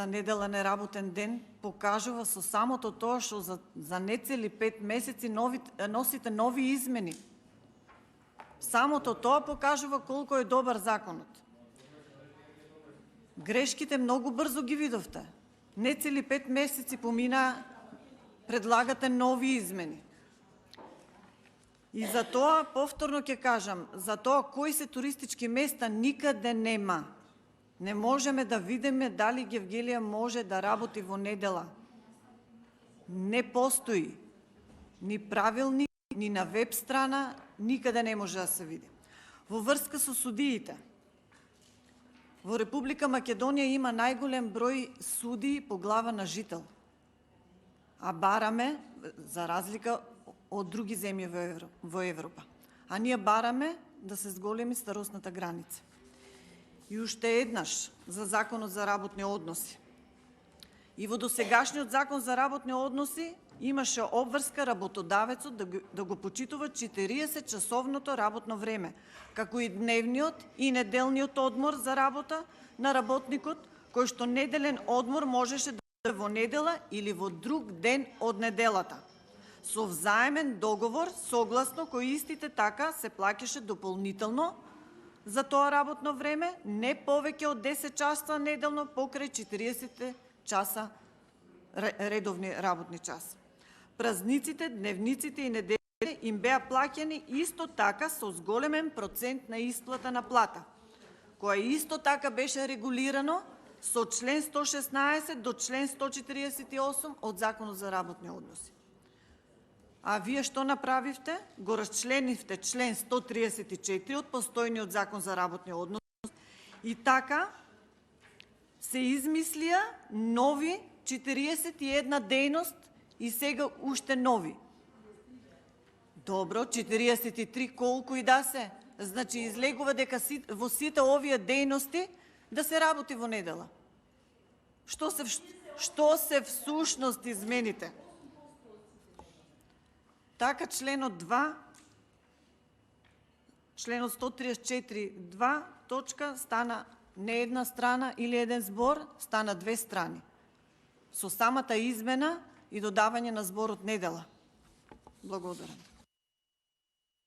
за недела неработен ден покажува со самото тоа што за нецели 5 месеци носите нови измени. Самото тоа покажува колку е добар законот. Грешките многу брзо ги видовте. Нецели 5 месеци помина, предлагате нови измени. И за тоа, повторно ќе кажам, за тоа кои се туристички места никаде нема. Не можеме да видиме дали Гевгелија може да работи во недела. Не постои ни правилник, ни на веб страна, никаде не може да се види. Во врска со судиите, во Република Македонија има најголем број судии по глава на жител. А бараме, за разлика од други земји во Европа, а ние бараме да се зголеми старосната граница. И уште еднаш за Законот за работни односи. И во досегашниот Закон за работни односи имаше обврска работодавецот да го почитува 40-часовното работно време, како и дневниот и неделниот одмор за работа на работникот, кој што неделен одмор можеше да биде во недела или во друг ден од неделата, со взаемен договор, согласно кој истите така се плаќаше дополнително за тоа работно време, не повеќе од 10 часа неделно покрај 40 часа редовни работни часа. Празниците, дневниците и неделите им беа плаќани исто така со зголемен процент на исплата на плата, која исто така беше регулирано со член 116 до член 148 од Законот за работни односи. А вие што направивте? Го расчленивте член 134 од постојниот Закон за работни односи и така се измислија нови 41 дејност и сега уште нови. Добро, 43 колку и да се. Значи излегува дека во сите овие дејности да се работи во недела. Што се всушност измените? Така членот 2, членот 134.2 точка стана не една страна или еден збор, стана 2 страни. Со самата измена и додавање на зборот недела. Благодарам.